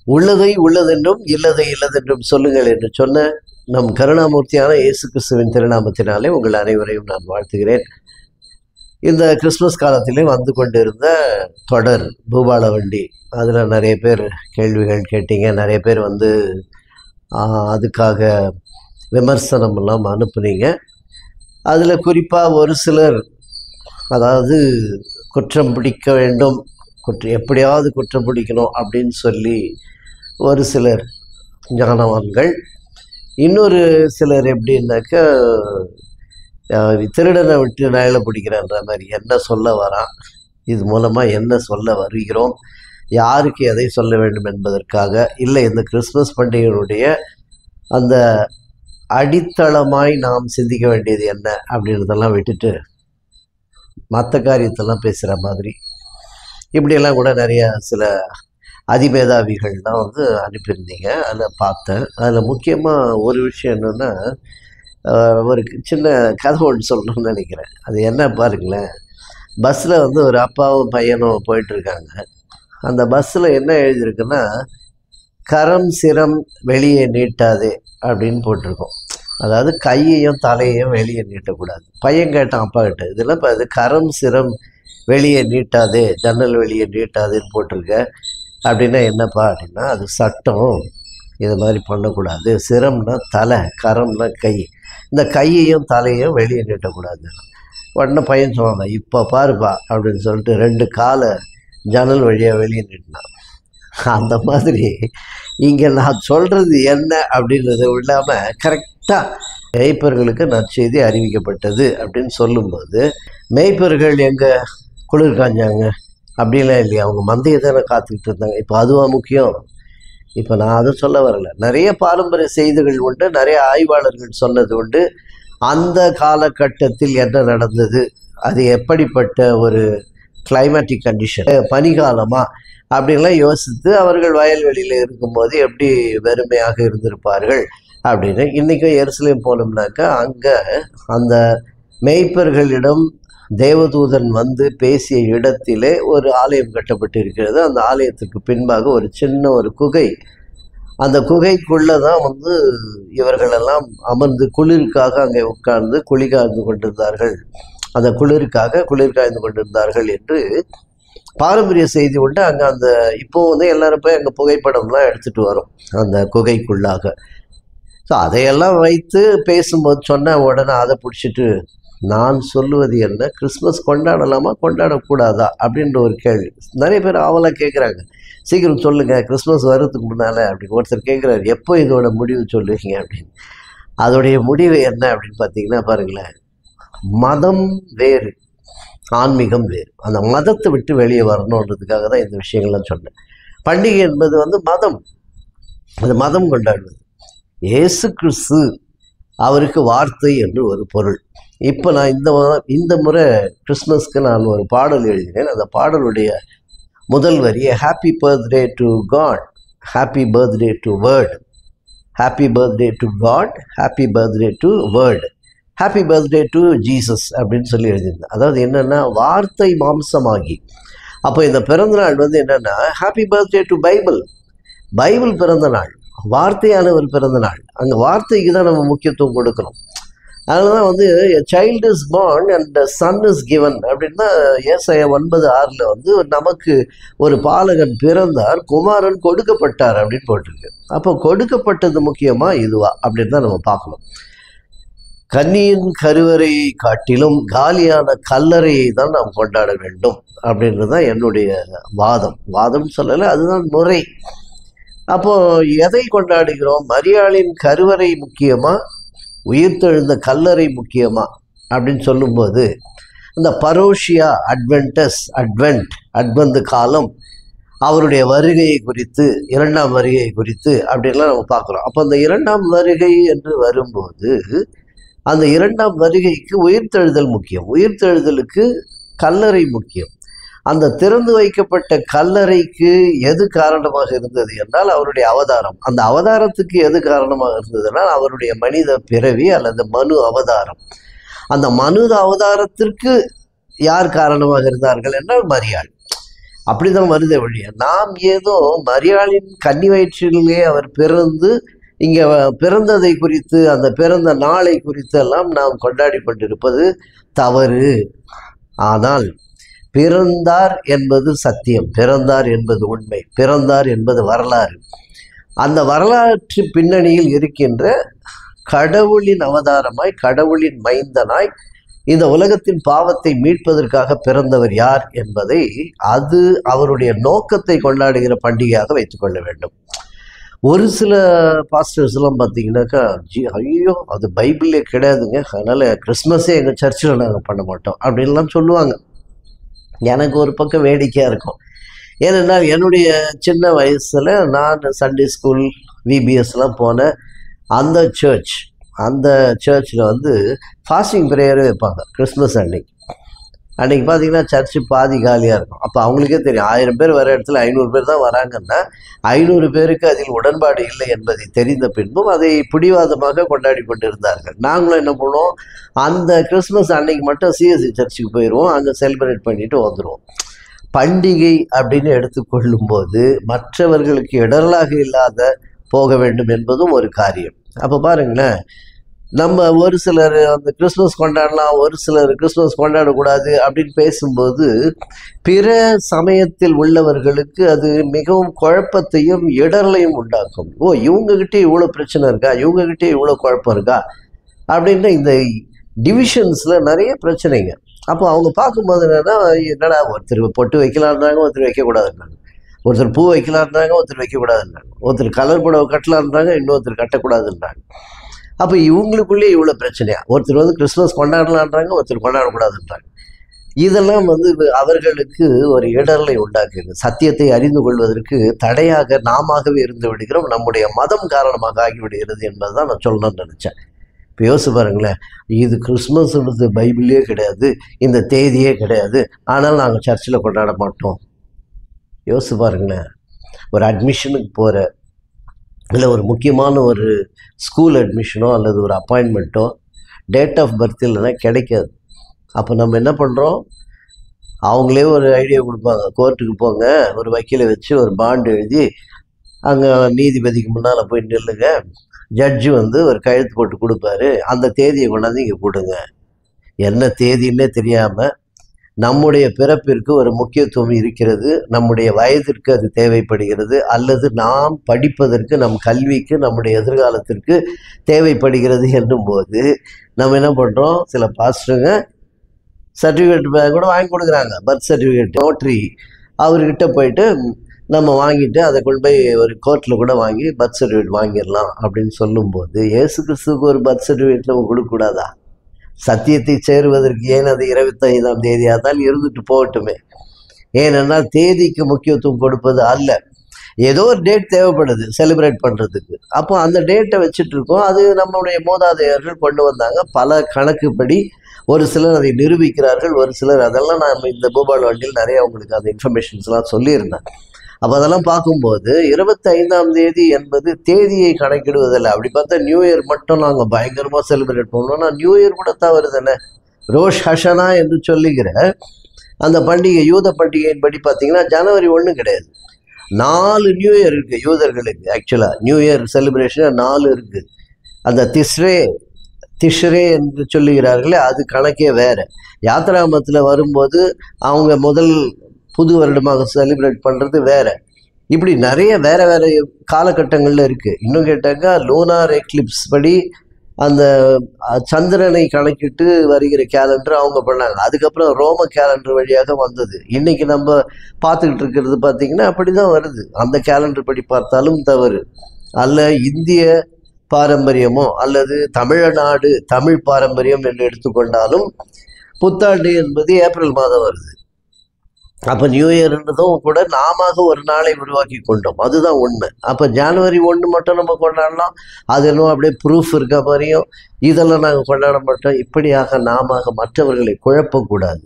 உள்ளதை உள்ளதென்றும் இல்லதை இல்லதென்றும் சொல்லுங்கள் என்று சொன்ன நம் கருணாமூர்த்தியான இயேசு கிறிஸ்துவின் திருநாமத்தினாலே உங்கள் அனைவரையும் நான் வாழ்த்துகிறேன். இந்த கிறிஸ்மஸ் காலத்திலே வந்து கொண்டிருந்த தொடர் பூபால வண்டி, அதில் நிறைய பேர் கேள்விகள் கேட்டீங்க. நிறைய பேர் வந்து அதுக்காக விமர்சனமெல்லாம் அனுப்புனீங்க. அதில் குறிப்பாக ஒரு சிலர், அதாவது குற்றம் பிடிக்க வேண்டும், எப்படியாவது குற்றம் பிடிக்கணும் அப்படின்னு சொல்லி ஒரு சிலர் ஞானவான்கள், இன்னொரு சிலர் எப்படின்னாக்க திருடனை விட்டு நயலை பிடிக்கிறன்ற மாதிரி என்ன சொல்ல வரான், இது மூலமாக என்ன சொல்ல வருகிறோம், யாருக்கு எதை சொல்ல வேண்டும் என்பதற்காக இல்லை, இந்த கிறிஸ்மஸ் பண்டிகையினுடைய அந்த அடித்தளமாய் நாம் சிந்திக்க வேண்டியது என்ன அப்படின்றதெல்லாம் விட்டுட்டு மற்ற காரியத்தெல்லாம் பேசுகிற மாதிரி இப்படியெல்லாம் கூட நிறைய சில அதிமேதாவிகள்லாம் வந்து அனுப்பியிருந்தீங்க. அதில் பார்த்தேன். அதில் முக்கியமாக ஒரு விஷயம் என்னென்னா, ஒரு சின்ன கதை ஒன்று சொல்லணும்னு நினைக்கிறேன். அது என்ன பாருங்களேன், பஸ்ஸில் வந்து ஒரு அப்பாவும் பையனும் போயிட்டுருக்காங்க. அந்த பஸ்ஸில் என்ன எழுதியிருக்குன்னா, கரம் சிரம் வெளியே நீட்டாதே அப்படின்னு போட்டிருக்கோம். அதாவது கையையும் தலையையும் வெளியே நீட்டக்கூடாது. பையன் கேட்டான் அப்பா கிட்ட, இதெல்லாம் இப்போ அது கரம் சிரம் வெளியே நீட்டாதே, ஜன்னல் வெளியே நீட்டாதேன்னு போட்டிருக்க, அப்படின்னா என்னப்பா அப்படின்னா, அது சட்டம், இது மாதிரி பண்ணக்கூடாது. சிரம்னா தலை, கரம்னா கை, இந்த கையையும் தலையையும் வெளியே நீட்டக்கூடாது. உடனே பையன் சொன்னாங்க, இப்போ பாருப்பா அப்படின்னு சொல்லிட்டு 2 காலை ஜன்னல் வழியாக வெளியே நீட்டினான். அந்த மாதிரி இங்கே நான் சொல்கிறது என்ன அப்படின்றது இல்லாமல் கரெக்டாக மேய்ப்பர்களுக்கு நற்செய்தி அறிவிக்கப்பட்டது அப்படின்னு சொல்லும்போது, மேய்ப்பர்கள் எங்கே குளிர் காஞ்சாங்க அப்படிலாம் இல்லையா, அவங்க மந்தையை தானே காத்துக்கிட்டு இருந்தாங்க. இப்போ அதுவாக முக்கியம்? இப்போ நான் அதை சொல்ல வரலை. நிறைய பாரம்பரிய செய்திகள் உண்டு, நிறைய ஆய்வாளர்கள் சொன்னது உண்டு. அந்த காலகட்டத்தில் என்ன நடந்தது, அது எப்படிப்பட்ட ஒரு கிளைமேட்டிக் கண்டிஷன், பனிகாலமா அப்படின்லாம் யோசித்து அவர்கள் வயல்வெளியில் இருக்கும்போது எப்படி வெறுமையாக இருந்திருப்பார்கள் அப்படின்னு. இன்றைக்கும் எருசலேம் போனோம்னாக்கா அங்கே அந்த மேய்ப்பர்களிடம் தேவதூதன் வந்து பேசிய இடத்திலே ஒரு ஆலயம் கட்டப்பட்டு இருக்கிறது. அந்த ஆலயத்துக்கு பின்பாக ஒரு சின்ன ஒரு குகை, அந்த குகைக்குள்ளே தான் வந்து இவர்களெல்லாம் அமர்ந்து குளிருக்காக அங்கே உட்கார்ந்து குளிர்காய்ந்து கொண்டிருந்தார்கள், அந்த குளிருக்காக குளிர்காய்ந்து கொண்டிருந்தார்கள் என்று பாரம்பரிய செய்தி உண்டு. அங்கே அந்த இப்போ வந்து எல்லாரும் போய் அங்கே புகைப்படம்லாம் எடுத்துகிட்டு வரோம் அந்த குகைக்குள்ளாக. ஸோ அதையெல்லாம் வைத்து பேசும்போது சொன்ன உடனே அதை பிடிச்சிட்டு நான் சொல்லுவது என்ன, கிறிஸ்மஸ் கொண்டாடலாமா கொண்டாடக்கூடாதா அப்படின்ற ஒரு கேள்வி நிறைய பேர் ஆவலாக கேட்குறாங்க. சீக்கிரம் சொல்லுங்கள், கிறிஸ்மஸ் வர்றதுக்கு முன்னால் அப்படின்னு ஒருத்தர் கேட்குறாரு, எப்போ இதோட முடிவு சொல்லுவீங்க அப்படின்னு. அதோடைய முடிவு என்ன அப்படின்னு பார்த்தீங்கன்னா பாருங்களேன், மதம் வேறு, ஆன்மீகம் வேறு. அந்த மதத்தை விட்டு வெளியே வரணுன்றதுக்காக தான் இந்த விஷயங்கள்லாம் சொன்னேன். பண்டிகை என்பது வந்து மதம், அது மதம் கொண்டாடுவது. இயேசு கிறிஸ்து அவருக்கு வார்த்தை என்று ஒரு பொருள். இப்போ நான் இந்த முறை கிறிஸ்மஸ்க்கு நான் ஒரு பாடல் எழுதினேன். அந்த பாடலுடைய முதல் வரி, happy birthday to God, happy birthday to word, happy birthday to God, happy birthday to word, happy birthday to Jesus அப்படின்னு சொல்லி எழுதியிருந்தேன். அதாவது என்னென்னா, வார்த்தை மாம்சமாகி. அப்போ இந்த பிறந்தநாள் வந்து என்னென்னா, happy birthday to Bible, Bible பிறந்த நாள், வார்த்தையானவர் பிறந்த நாள். அந்த வார்த்தைக்கு தான் நம்ம முக்கியத்துவம் கொடுக்கணும். அதனால தான் வந்து child is born and son is given அப்படின்னா ஏசாயா 9:6 வந்து நமக்கு ஒரு பாலகன் பிறந்தார், குமாரன் கொடுக்கப்பட்டார் அப்படின்னு போட்டிருக்கு. அப்போ கொடுக்கப்பட்டது முக்கியமா இதுவா அப்படின்னு தான் நம்ம பார்க்கணும். கன்னியின் கருவறையை காட்டிலும் காலியான கல்லறையை தான் நாம் கொண்டாட வேண்டும் அப்படின்றது தான் என்னுடைய வாதம் சொல்லலை, அதுதான் முறை. அப்போது எதை கொண்டாடுகிறோம், மரியாளின் கருவறை முக்கியமா, உயிர்த்தெழுந்த கல்லறை முக்கியமா அப்படின்னு சொல்லும்போது, இந்த பரோஷியா அட்வென்ட் காலம், அவருடைய வருகையை குறித்து, 2ஆம் வருகை குறித்து அப்படின்லாம் நம்ம பார்க்குறோம். அப்போ அந்த 2ஆம் வருகை என்று வரும்போது, அந்த 2ஆம் வருகைக்கு உயிர்த்தெழுதல் முக்கியம், உயிர்த்தெழுதலுக்கு கல்லறை முக்கியம். அந்த திறந்து வைக்கப்பட்ட கல்லறைக்கு எது காரணமாக இருந்தது என்றால் அவருடைய அவதாரம். அந்த அவதாரத்துக்கு எது காரணமாக இருந்ததுனால் அவருடைய மனித பிறவி அல்லது மனு அவதாரம். அந்த மனு அவதாரத்திற்கு யார் காரணமாக இருந்தார்கள் என்றால் மரியாள். அப்படிதான் வருதே ஒழிய நாம் ஏதோ மரியாளின் கன்னி வயிற்றிலே அவர் பிறந்து இங்கே பிறந்ததை குறித்து அந்த பிறந்த நாளை குறித்து எல்லாம் நாம் கொண்டாடி கொண்டிருப்பது தவறு. ஆனால் பிறந்தார் என்பது சத்தியம், பிறந்தார் என்பது உண்மை, பிறந்தார் என்பது வரலாறு. அந்த வரலாற்று பின்னணியில் இருக்கின்ற கடவுளின் அவதாரமாய், கடவுளின் மைந்தனாய் இந்த உலகத்தின் பாவத்தை மீட்பதற்காக பிறந்தவர் யார் என்பதை, அது அவருடைய நோக்கத்தை கொண்டாடுகிற பண்டிகையாக வைத்துக்கொள்ள வேண்டும். ஒரு சில பாஸ்டர்ஸ் எல்லாம் பார்த்தீங்கன்னாக்கா, ஐயோ அது பைபிளே கிடையாதுங்க, அதனால் கிறிஸ்மஸே எங்கள் சர்ச்சில் நாங்கள் பண்ண மாட்டோம் அப்படின்லாம் சொல்லுவாங்க. எனக்கு ஒரு பக்கம் வேடிக்கையாக இருக்கும். ஏனென்றால் என்னுடைய சின்ன வயசில் நான் சண்டே ஸ்கூல் விபிஎஸ்லாம் போன அந்த சர்ச்சில் வந்து ஃபாஸ்டிங் ப்ரேயரே வைப்பாங்க கிறிஸ்மஸ் அன்னைக்கு. பார்த்தீங்கன்னா சர்ச்சு பாதி காலியாக இருக்கும். அப்போ அவங்களுக்கே தெரியும் 1000 பேர் வர இடத்துல 500 பேர் தான் வராங்கன்னா 500 பேருக்கு அதில் உடன்பாடு இல்லை என்பதை தெரிந்த பின்பும் அதை பிடிவாதமாக கொண்டாடி கொண்டு இருந்தார்கள். நாங்களும் என்ன பண்ணுவோம், அந்த கிறிஸ்மஸ் அன்னைக்கு மட்டும் சிஎஸ்சி சர்ச்சுக்கு போயிடுவோம், அங்கே செலிப்ரேட் பண்ணிட்டு வந்துடுவோம். பண்டிகை அப்படின்னு எடுத்துக்கொள்ளும் போது மற்றவர்களுக்கு இடரலாக இல்லாத போக வேண்டும் என்பதும் ஒரு காரியம். அப்போ பாருங்களேன், நம்ம ஒரு சிலர் அந்த கிறிஸ்மஸ் கொண்டாடலாம், ஒரு சிலர் கிறிஸ்மஸ் கொண்டாடக்கூடாது அப்படின்னு பேசும்போது பிற சமயத்தில் உள்ளவர்களுக்கு அது மிகவும் குழப்பத்தையும் இடரலையும் உண்டாக்கும். ஓ, இவங்ககிட்டே இவ்வளோ பிரச்சனை இருக்கா, இவங்ககிட்டே இவ்வளோ குழப்பம் இருக்கா அப்படின்ட்டு இந்த டிவிஷன்ஸில் நிறைய பிரச்சனைங்க. அப்போ அவங்க பார்க்கும்போது என்னடா ஒருத்தர் பொட்டு வைக்கலான்றாங்க, ஒருத்தர் வைக்கக்கூடாதுன்றாங்க, ஒருத்தர் பூ வைக்கலான்றாங்க, ஒருத்தர் வைக்கக்கூடாதுன்றாங்க, ஒருத்தர் கலர் புடவை கட்டலான்றாங்க, இன்னொருத்தர் கட்டக்கூடாதுன்றாங்க. அப்போ இவங்களுக்குள்ளே இவ்வளோ பிரச்சனையா, ஒருத்தர் வந்து கிறிஸ்மஸ் கொண்டாடலான்றாங்க, ஒருத்தர் கொண்டாடக்கூடாதுன்றாங்க. இதெல்லாம் வந்து அவர்களுக்கு ஒரு இடரலை உண்டாக்குது. சத்தியத்தை அறிந்து கொள்வதற்கு தடையாக நாமவே இருந்து விடுகிறோம், நம்முடைய மதம் காரணமாக ஆகிவிடுகிறது என்பதுதான் நான் சொல்லணும்னு நினச்சேன். இப்போ யோசிச்சு பாருங்களேன், இது கிறிஸ்மஸ்ன்றது பைபிளே கிடையாது, இந்த தேதியே கிடையாது, ஆனால் நாங்கள் சர்ச்சில் கொண்டாட மாட்டோம். யோசிச்சு பாருங்களேன், ஒரு அட்மிஷனுக்கு போகிற, இல்லை ஒரு முக்கியமான ஒரு ஸ்கூல் அட்மிஷனோ அல்லது ஒரு அப்பாயின்மெண்ட்டோ டேட் ஆஃப் பர்த் இல்லைன்னா கிடைக்காது. அப்போ நம்ம என்ன பண்ணுறோம், அவங்களே ஒரு ஐடியா கொடுப்பாங்க, கோர்ட்டுக்கு போங்க, ஒரு வக்கீலை வச்சு ஒரு பாண்டு எழுதி அங்கே நீதிபதிக்கு முன்னால் போய் நில்லுங்க, ஜட்ஜு வந்து ஒரு கையெழுத்து போட்டு கொடுப்பாரு, அந்த தேதியை கொண்டாந்து இங்கே கொடுங்க. என்ன தேதின்னே தெரியாமல் நம்முடைய பிறப்பிற்கு ஒரு முக்கியத்துவம் இருக்கிறது, நம்முடைய வயதிற்கு அது தேவைப்படுகிறது, அல்லது நாம் படிப்பதற்கு, நம் கல்விக்கு, நம்முடைய எதிர்காலத்திற்கு தேவைப்படுகிறது என்னும் போது நம்ம என்ன பண்ணுறோம், சில பாஸ்டருங்க சர்டிஃபிகேட் கூட வாங்கி கொடுக்குறாங்க, பர்த் சர்டிஃபிகேட், நோட்ரி அவர்கிட்ட போயிட்டு நம்ம வாங்கிட்டு அதை கொண்டு போய் ஒரு கோர்ட்டில் கூட வாங்கி பர்த் சர்டிஃபிகேட் வாங்கிடலாம் அப்படின்னு சொல்லும்போது, இயேசு கிறிஸ்துவுக்கு ஒரு பர்த் சர்டிஃபிகேட் நம்ம கொடுக்கக்கூடாதா? சத்தியத்தை சேருவதற்கு ஏன் அது 25ஆம் தேதியாக தான் இருந்துட்டு போகட்டுமே. ஏனென்றால் தேதிக்கு முக்கியத்துவம் கொடுப்பது அல்ல, ஏதோ ஒரு டேட் தேவைப்படுது செலிப்ரேட் பண்ணுறதுக்கு. அப்போ அந்த டேட்டை வச்சுட்டு இருக்கோம். அது நம்மளுடைய மூதாதையர்கள் கொண்டு வந்தாங்க, பல கணக்குப்படி. ஒரு சிலர் அதை நிரூபிக்கிறார்கள், ஒரு சிலர் அதெல்லாம் நான் இந்த பூபால் வண்டியில் நிறைய உங்களுக்கு அந்த இன்ஃபர்மேஷன்ஸ்லாம் சொல்லியிருந்தேன். அப்போ அதெல்லாம் பார்க்கும்போது 25ஆம் தேதி என்பது தேதியை கணக்கிடுவதில்லை. அப்படி பார்த்தா நியூ இயர் மட்டும் நாங்கள் பயங்கரமாக செலிப்ரேட் பண்ணோம்னா நியூ இயர் கூட தவறு தானே. ரோஷ் ஹஷனா என்று சொல்லுகிற அந்த பண்டிகை, யூத பண்டிகையின் படி பார்த்தீங்கன்னா ஜனவரி 1 கிடையாது, 4 நியூ இயர் இருக்குது யூதர்களுக்கு. ஆக்சுவலாக நியூ இயர் செலிப்ரேஷன் 4 இருக்குது. அந்த திஷ்ரே என்று சொல்லுகிறார்களே, அது கணக்கே வேறு. யாத்திராமத்தில் வரும்போது அவங்க முதல் புது வருடமாக செலிப்ரேட் பண்ணுறது வேறு. இப்படி நிறைய வேறு வேறு காலகட்டங்களில் இருக்குது. இன்னும் கேட்டாக்கா லூனார் எக்லிப்ஸ் படி அந்த சந்திரனை கணக்கிட்டு வருகிற கேலண்டர் அவங்க பண்ணாங்க. அதுக்கப்புறம் ரோம கேலண்டர் வழியாக வந்தது. இன்றைக்கி நம்ம பார்த்துக்கிட்டு இருக்கிறது பார்த்திங்கன்னா அப்படி தான் வருது. அந்த கேலண்டர் படி பார்த்தாலும் தவறு அல்ல. இந்திய பாரம்பரியமோ அல்லது தமிழ்நாடு தமிழ் பாரம்பரியம் என்று எடுத்துக்கொண்டாலும் புத்தாண்டு என்பது ஏப்ரல் மாதம் வருது. அப்போ நியூ இயர்ன்றதும் கூட நாம ஒரு நாளை உருவாக்கி கொண்டோம், அதுதான் உண்மை. அப்போ ஜனவரி 1 மட்டும் நம்ம கொண்டாடலாம், அது இன்னும் அப்படியே ப்ரூஃப் இருக்க மாதிரியும் இதெல்லாம் நாங்கள் கொண்டாட மாட்டோம். இப்படியாக நாம மற்றவர்களை குழப்பக்கூடாது.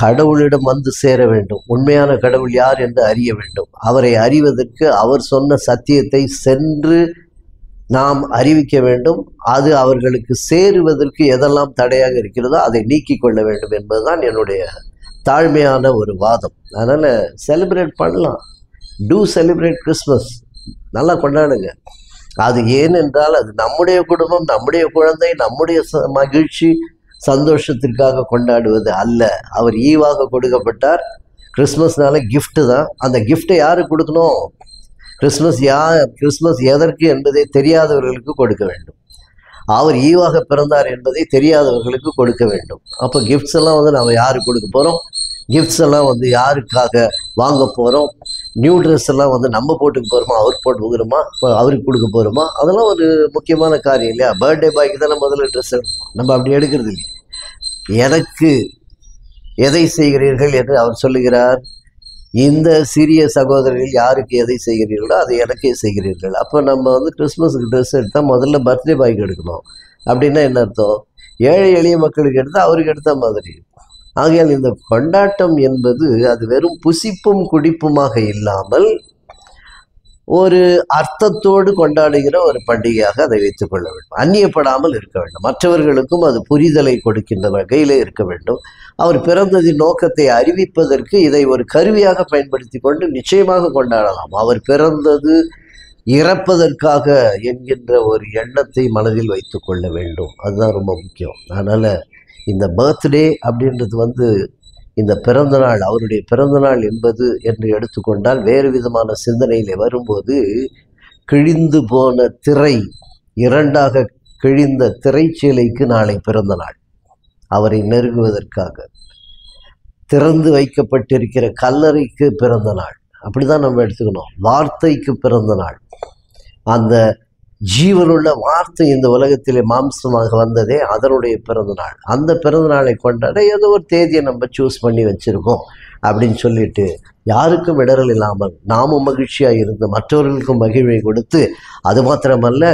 கடவுளிடம் வந்து சேர வேண்டும், உண்மையான கடவுள் யார் என்று அறிய வேண்டும். அவரை அறிவதற்கு அவர் சொன்ன சத்தியத்தை சென்று நாம் அறிவிக்க வேண்டும். அது அவர்களுக்கு சேருவதற்கு எதெல்லாம் தடையாக இருக்கிறதோ அதை நீக்கி கொள்ள வேண்டும் என்பதுதான் என்னுடைய தாழ்மையான ஒரு வாதம். அதனால் செலிப்ரேட் பண்ணலாம், டூ செலிப்ரேட் கிறிஸ்மஸ், நல்லா கொண்டாடுங்க. அது ஏனென்றால் அது நம்முடைய குடும்பம், நம்முடைய குழந்தை, நம்முடைய மகிழ்ச்சி சந்தோஷத்திற்காக கொண்டாடுவது அல்ல. அவர் ஈவாக கொடுக்கப்பட்டார். கிறிஸ்மஸ்னால கிஃப்ட்டு தான். அந்த கிஃப்டை யாருக்கு கொடுக்கணும்? கிறிஸ்மஸ் எதற்கு என்பதை தெரியாதவர்களுக்கு கொடுக்க வேண்டும். அவர் ஈவாக பிறந்தார் என்பதை தெரியாதவர்களுக்கு கொடுக்க வேண்டும். அப்போ கிஃப்ட்ஸ் எல்லாம் வந்து நம்ம யாருக்கு கொடுக்க போகிறோம்? கிஃப்ட்ஸ் எல்லாம் வந்து யாருக்காக வாங்க போகிறோம்? நியூ ட்ரெஸ் எல்லாம் வந்து நம்ம போட்டுக்க போகிறோமா, அவர் போட்டு போகிறோமா, இப்போ அவருக்கு கொடுக்க போகிறோமா? அதெல்லாம் ஒரு முக்கியமான காரியம் இல்லையா? பர்த்டே பாய்க்கு தானே முதல்ல ட்ரெஸ் நம்ம அப்படி எடுக்கிறது இல்லையா? எனக்கு எதை செய்கிறீர்கள் என்று அவர் சொல்லுகிறார். இந்த சிறிய சகோதரர்கள் யாருக்கு எதை செய்கிறீர்களோ அதை எனக்கே செய்கிறீர்கள். அப்போ நம்ம வந்து கிறிஸ்மஸுக்கு ட்ரெஸ் எடுத்தால் முதல்ல பர்த்டே பாய்க்கு எடுக்கணும். அப்படின்னா என்ன அர்த்தம்? ஏழை எளிய மக்களுக்கு எடுத்தால் அவருக்கு எடுத்த மாதிரி. ஆகையால் இந்த கொண்டாட்டம் என்பது அது வெறும் புசிப்பும் குடிப்புமாக இல்லாமல் ஒரு அர்த்தத்தோடு கொண்டாடுகிற ஒரு பண்டிகையாக அதை வைத்துக் கொள்ள வேண்டும். அந்நியப்படாமல் இருக்க வேண்டும். மற்றவர்களுக்கும் அது புரிதலை கொடுக்கின்ற வகையில் இருக்க வேண்டும். அவர் பிறந்ததின் நோக்கத்தை அறிவிப்பதற்கு இதை ஒரு கருவியாக பயன்படுத்தி கொண்டு நிச்சயமாக கொண்டாடலாம். அவர் பிறந்தது இறப்பதற்காக என்கின்ற ஒரு எண்ணத்தை மனதில் வைத்து கொள்ள வேண்டும். அதுதான் ரொம்ப முக்கியம். அதனால் இந்த பர்த்டே அப்படின்றது வந்து இந்த பிறந்தநாள், அவருடைய பிறந்தநாள் என்பது என்று எடுத்துக்கொண்டால் வேறு விதமான சிந்தனையில் வரும்போது, கிழிந்து போன திரை, இரண்டாக கிழிந்த திரைச்சீலைக்கு நாளை பிறந்த நாள், அவரை நெருங்குவதற்காக திறந்து வைக்கப்பட்டிருக்கிற கல்லறைக்கு பிறந்த நாள், அப்படிதான் நம்ம எடுத்துக்கணும். வார்த்தைக்கு பிறந்த நாள், அந்த ஜீவனுள்ள வார்த்தை இந்த உலகத்திலே மாம்சமாக வந்ததே அதனுடைய பிறந்த நாள். அந்த பிறந்த நாளை கொண்டாட ஏதோ ஒரு தேதியை நம்ம சூஸ் பண்ணி வச்சுருக்கோம் அப்படின்னு சொல்லிட்டு யாருக்கும் இடரல் இல்லாமல் நாமும் மகிழ்ச்சியாக இருந்து மற்றவர்களுக்கும் மகிழ்வை கொடுத்து, அது மாத்திரமல்ல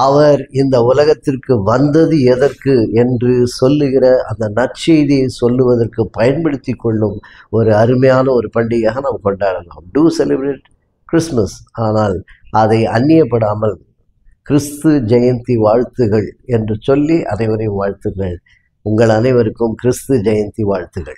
அவர் இந்த உலகத்திற்கு வந்தது எதற்கு என்று சொல்லுகிற அந்த நற்செய்தியை சொல்லுவதற்கு பயன்படுத்தி கொள்ளும் ஒரு அருமையான ஒரு பண்டிகையாக நாம் கொண்டாடலாம். To celebrate Christmas. ஆனால் அதை அந்நியப்படாமல் கிறிஸ்து ஜெயந்தி வாழ்த்துகள் என்று சொல்லி அனைவரையும் வாழ்த்துங்கள். உங்கள் அனைவருக்கும் கிறிஸ்து ஜெயந்தி வாழ்த்துகள்.